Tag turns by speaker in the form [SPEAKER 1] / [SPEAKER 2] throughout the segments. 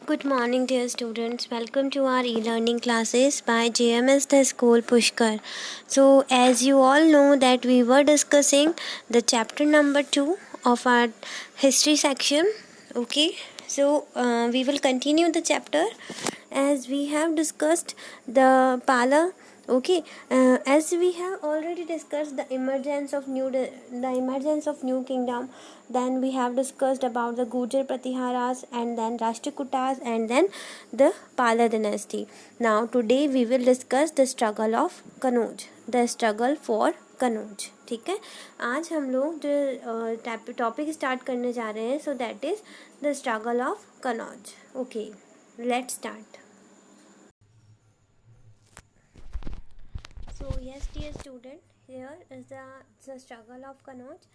[SPEAKER 1] Good morning, dear students. Welcome to our e-learning classes by JMS The School Pushkar. So, as you all know that we were discussing the chapter number 2 of our history section. Okay, so we will continue the chapter as we have discussed the Pala. Okay, as we have already discussed the emergence of new kingdom, then we have discussed about the Gurjar Pratiharas and then Rashtrakutas and then the Pala dynasty. Now today we will discuss the struggle of Kanauj, the struggle for Kannauj. ठीक है, आज हम लोग जो topic start करने जा रहे हैं, so that is the struggle of Kannauj. Okay, let's start. So yes, dear student, here is the struggle of Kanauj.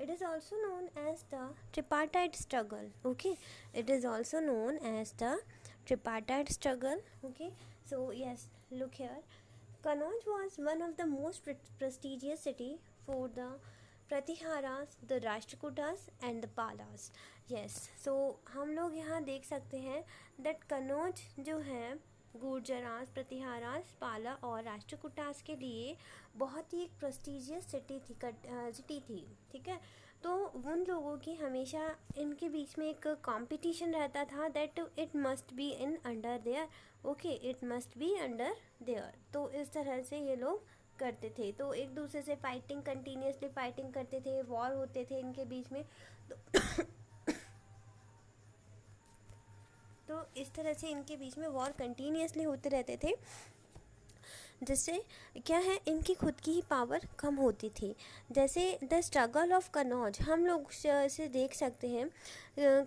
[SPEAKER 1] It is also known as the tripartite struggle. Okay, it is also known as the tripartite struggle. Okay, so yes, look here. Kanauj was one of the most prestigious city for the Pratiharas, the Rashtrakutas and the Palas. Yes, so हम लोग यहाँ देख सकते हैं that Kannauj जो है गुर्जरास, प्रतिहारास, पाला और राष्ट्रकूटास के लिए बहुत ही एक प्रेस्टिजियस सिटी थी. ठीक है, तो उन लोगों की हमेशा इनके बीच में एक कंपटीशन रहता था that it must be in under their. Okay, it must be under their. तो इस तरह से ये लोग करते थे, तो एक दूसरे से फाइटिंग, कंटिन्यूसली फाइटिंग करते थे, वॉर होते थे इनके बीच में. तो इस तरह से इनके बीच में वॉर कंटिन्यूसली होते रहते थे, जिससे क्या है, इनकी खुद की ही पावर कम होती थी. जैसे द स्ट्रगल ऑफ कनौज हम लोग से देख सकते हैं.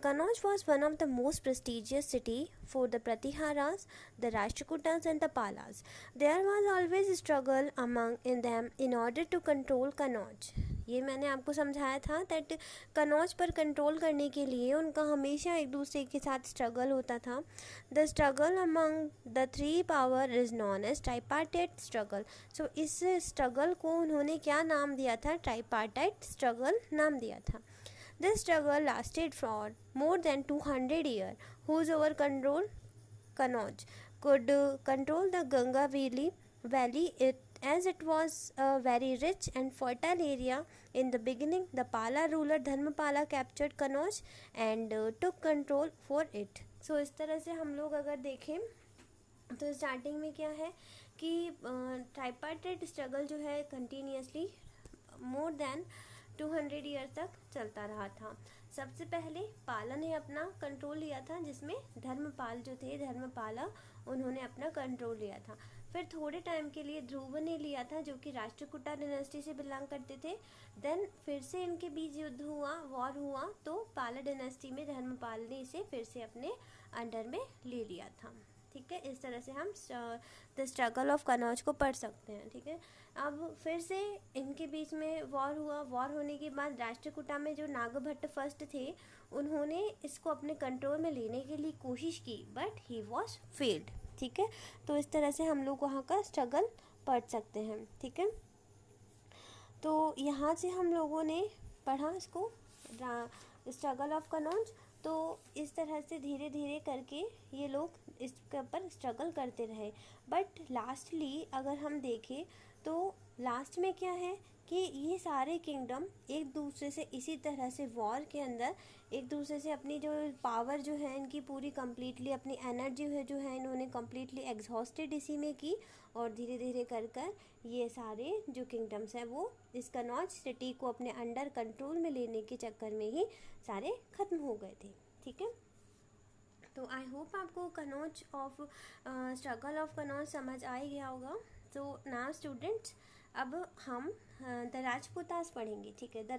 [SPEAKER 1] Kannauj was one of the most prestigious city for the Pratiharas, the Rashtrakutas and the Palas. There was always a struggle among in them in order to control Kanauj. ये मैंने आपको समझाया था दैट कनौज पर कंट्रोल करने के लिए उनका हमेशा एक दूसरे के साथ स्ट्रगल होता था. The struggle among the three power is known as tripartite struggle. So इस स्ट्रगल को उन्होंने क्या नाम दिया था? ट्राइपार्टाइट स्ट्रगल नाम दिया था. This struggle lasted for more than 200 years. Whose over control? Kanauj could control the Ganga Valley as it was a very rich and fertile area. In the beginning, the Pala ruler Dharmapala captured Kanauj and took control for it. So इस तरह से हम लोग अगर देखें तो starting में क्या है कि ट्राइपार्टाइट स्ट्रगल जो है कंटिन्यूसली मोर देन 200 ईयर तक चलता रहा था. सबसे पहले पाला ने अपना कंट्रोल लिया था, जिसमें धर्मपाल जो थे, धर्मपाला, उन्होंने अपना कंट्रोल लिया था. फिर थोड़े टाइम के लिए ध्रुव ने लिया था, जो कि राष्ट्रकूटा डायनेस्टी से बिलोंग करते थे. देन फिर से इनके बीच युद्ध हुआ, वॉर हुआ, तो पाला डायनेस्टी में धर्मपाल ने इसे फिर से अपने अंडर में ले लिया था. ठीक है, इस तरह से हम द स्ट्रगल ऑफ कनौज को पढ़ सकते हैं. ठीक है, अब फिर से इनके बीच में वॉर हुआ. वॉर होने के बाद राष्ट्रकूटा में जो नागभट्ट फर्स्ट थे, उन्होंने इसको अपने कंट्रोल में लेने के लिए कोशिश की, बट ही वॉज फेल्ड. ठीक है, तो इस तरह से हम लोग वहाँ का स्ट्रगल पढ़ सकते हैं. ठीक है, तो यहाँ से हम लोगों ने पढ़ा इसको, स्ट्रगल ऑफ कनौज. तो इस तरह से धीरे धीरे करके ये लोग इसके ऊपर स्ट्रगल करते रहे. बट लास्टली अगर हम देखें तो लास्ट में क्या है कि ये सारे किंगडम एक दूसरे से इसी तरह से वॉर के अंदर एक दूसरे से अपनी जो पावर जो है इनकी पूरी कंप्लीटली, अपनी एनर्जी है जो है इन्होंने कंप्लीटली एग्जॉस्टेड इसी में की, और धीरे धीरे कर कर ये सारे जो किंगडम्स हैं वो इस कनौज सिटी को अपने अंडर कंट्रोल में लेने के चक्कर में ही सारे ख़त्म हो गए थे. ठीक है, तो आई होप आपको Kannauj of struggle of Kannauj समझ आ ही गया होगा. तो नाउ स्टूडेंट्स, अब हम द राजपूतास पढ़ेंगे. ठीक है, द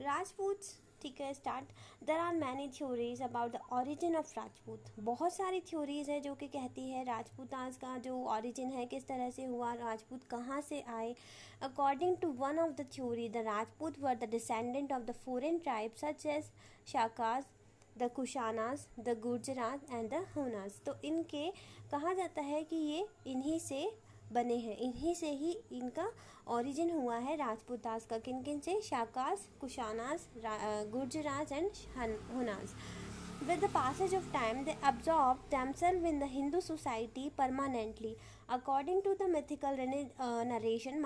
[SPEAKER 1] राजपूत्स. ठीक है, start. There are many theories about the origin of Rajput. बहुत सारी थ्योरीज है जो कि कहती है राजपूतास का जो ओरिजिन है, किस तरह से हुआ, राजपूत कहाँ से आए. According to one of the theory, the Rajput were the descendant of the foreign tribe such as Shakas, the Kushanas, the Gurjaras and the Hunas. तो इनके कहा जाता है कि ये इन्हीं से बने हैं, इन्हीं से ही इनका ओरिजिन हुआ है राजपूतास का. किन किन से? Shakas, Kushanas, Gurjaras and Hunas. With the passage of time, they absorbed themselves in the Hindu society permanently. According to the mythical narration,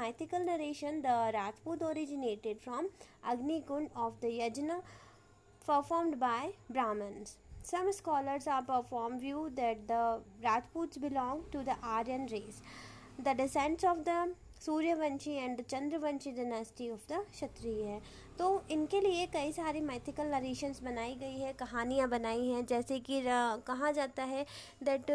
[SPEAKER 1] the Rajput originated from Agni Kund of the Yajna performed by Brahmins. Some scholars are performed view that the Rajputs belong to the Aryan race, the descendants of the Suryavanshi and Chandravanshi dynasty of the Kshatriya है। तो इनके लिए कई सारी mythical narrations बनाई गई है, कहानियाँ बनाई हैं, जैसे कि कहा जाता है दैट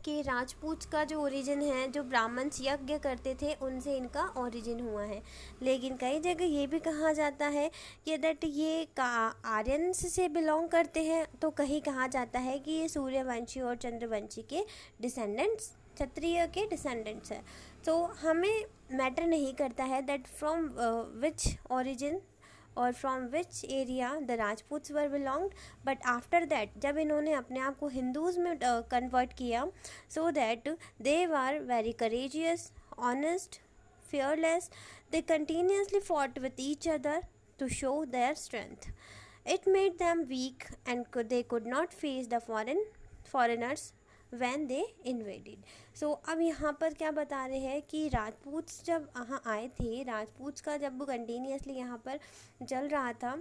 [SPEAKER 1] कि राजपूत का जो ओरिजिन है, जो ब्राह्मण्स यज्ञ करते थे उनसे इनका ओरिजिन हुआ है। लेकिन कई जगह ये भी कहा जाता है कि दैट ये आर्यंस से बिलोंग करते हैं, तो कहीं कहा जाता है कि ये सूर्यवंशी और चंद्रवंशी के डिसेंडेंट्स, क्षत्रिय के डिसेंडेंट्स हैं। तो हमें मैटर नहीं करता है दैट फ्रॉम विच ओरिजिन और from which area the Rajputs were belonged, but after that जब इन्होंने अपने आप को हिंदूज़ में कन्वर्ट किया, so that they were very courageous, honest, fearless. They continuously fought with each other to show their strength. It made them weak and they could not face the foreigners when they invaded. So अब यहाँ पर क्या बता रहे हैं कि राजपूत जब यहाँ आए थे, राजपूत का जब कंटिन्यूसली यहाँ पर चल रहा था,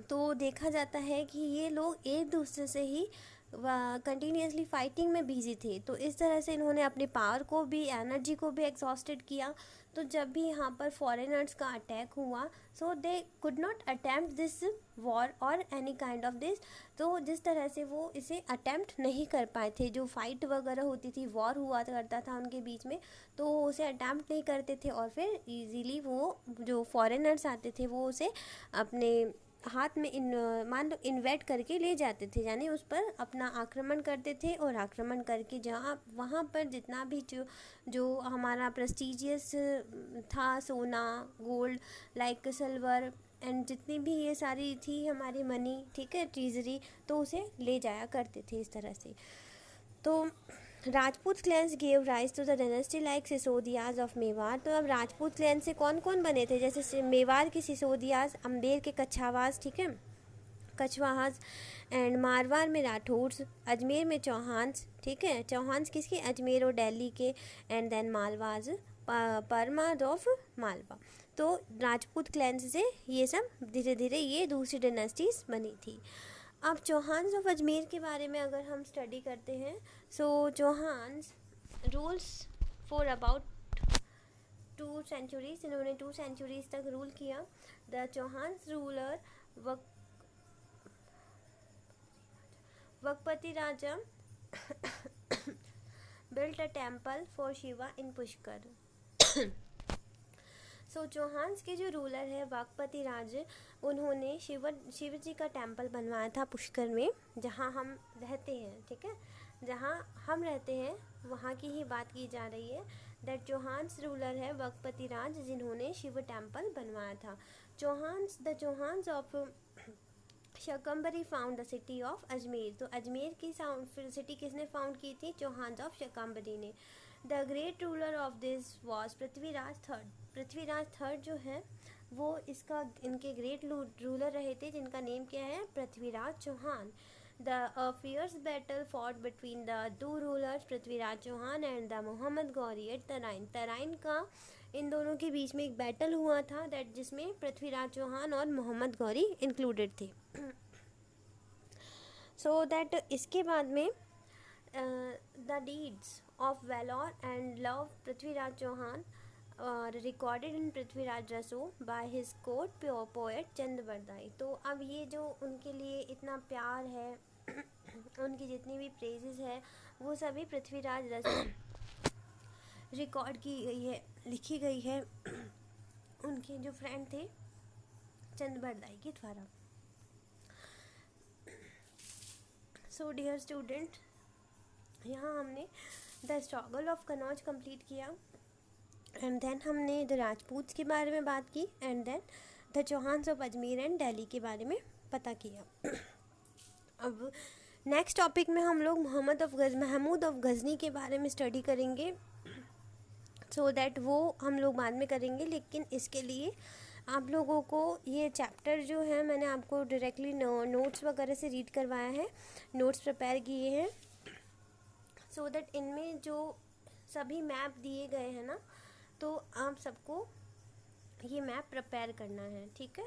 [SPEAKER 1] तो देखा जाता है कि ये लोग एक दूसरे से ही कंटिन्यूसली फाइटिंग में बिजी थे। तो इस तरह से इन्होंने अपने पावर को भी, एनर्जी को भी एग्जॉस्टेड किया। तो जब भी यहाँ पर फॉरेनर्स का अटैक हुआ, so they could not attempt this war और एनी काइंड ऑफ दिस। तो जिस तरह से वो इसे अटैम्प्ट नहीं कर पाए थे, जो फाइट वगैरह होती थी, वॉर हुआ करता था उनके बीच में, तो उसे अटैम्प्ट नहीं करते थे और फिर इजीली वो जो फॉरेनर्स आते थे वो उसे अपने हाथ में मान लो इन्वेट करके ले जाते थे, यानी उस पर अपना आक्रमण करते थे। और आक्रमण करके जहाँ वहाँ पर जितना भी जो हमारा प्रेस्टीजियस था, सोना, गोल्ड, लाइक सिल्वर एंड जितनी भी ये सारी थी हमारी मनी, ठीक है, ट्रेजरी, तो उसे ले जाया करते थे इस तरह से। तो Rajput clans gave rise to the dynasty like Sisodiyas of Mewar. तो अब राजपूत क्लैन से कौन कौन बने थे, जैसे मेवाड़ के सिसोदियाज, अम्बेर के कछावास, ठीक है, कछवाहास, एंड मारवाड़ में राठौर्स, अजमेर में चौहान्स, ठीक है, चौहान्स किसके, अजमेर और दिल्ली के, and then Malwas, Parmar of Malwa. तो राजपूत क्लैन से ये सब धीरे धीरे ये दूसरी डायनेस्टीज बनी थी। अब चौहान्स ऑफ अजमेर के बारे में अगर हम स्टडी करते हैं, so Chauhans rules for about 2 centuries, इन्होंने 2 centuries तक रूल किया। The Chauhans ruler Vakpati Raja built a temple for Shiva in Pushkar. So Chauhans के जो रूलर है वाकपति राज, उन्होंने शिव जी का टेम्पल बनवाया था पुष्कर में, जहाँ हम रहते हैं, ठीक है, जहाँ हम रहते हैं वहाँ की ही बात की जा रही है। दैट चौहान्स रूलर है वाकपति राज, जिन्होंने शिव टेम्पल बनवाया था। The Chauhans of Shakambhari found the city of Ajmer. तो अजमेर की सिटी किसने फाउंड की थी, चौहान्स ऑफ शकम्बरी ने। The great ruler of this was Prithviraj third. Prithviraj third जो है वो इनके ग्रेट रूलर रहे थे, जिनका नेम क्या है, Prithviraj Chauhan. The fierce battle fought between the 2 rulers Prithviraj Chauhan and the Mohammad Ghori at Tarain. Tarain का इन दोनों के बीच में एक बैटल हुआ था, दैट जिसमें पृथ्वीराज चौहान और मोहम्मद गौरी इंक्लूडेड थे। सो दैट इसके बाद में the deeds of valor and love Prithviraj Chauhan recorded in Prithviraj Raso by his court poet Chand Bardai. तो अब ये जो उनके लिए इतना प्यार है, उनकी जितनी भी प्रेजेस है, वो सभी पृथ्वीराज रसो रिकॉर्ड की गई है, लिखी गई है उनके जो फ्रेंड थे चंद्रबरदाई के द्वारा। सो डियर स्टूडेंट, यहाँ हमने the struggle of Kannauj complete किया, एंड देन हमने द राजपूत के बारे में बात की, and then the Chauhans of Ajmer and Delhi के बारे में पता किया। अब नेक्स्ट टॉपिक में हम लोग महमूद ऑफ गजनी के बारे में स्टडी करेंगे। सो दैट वो हम लोग बाद में करेंगे, लेकिन इसके लिए आप लोगों को ये चैप्टर जो है मैंने आपको डायरेक्टली नोट्स वगैरह से रीड करवाया है, नोट्स प्रिपेयर किए हैं, सो दैट इनमें जो सभी मैप दिए गए हैं ना, तो आप सबको ये मैप प्रिपेयर करना है, ठीक है।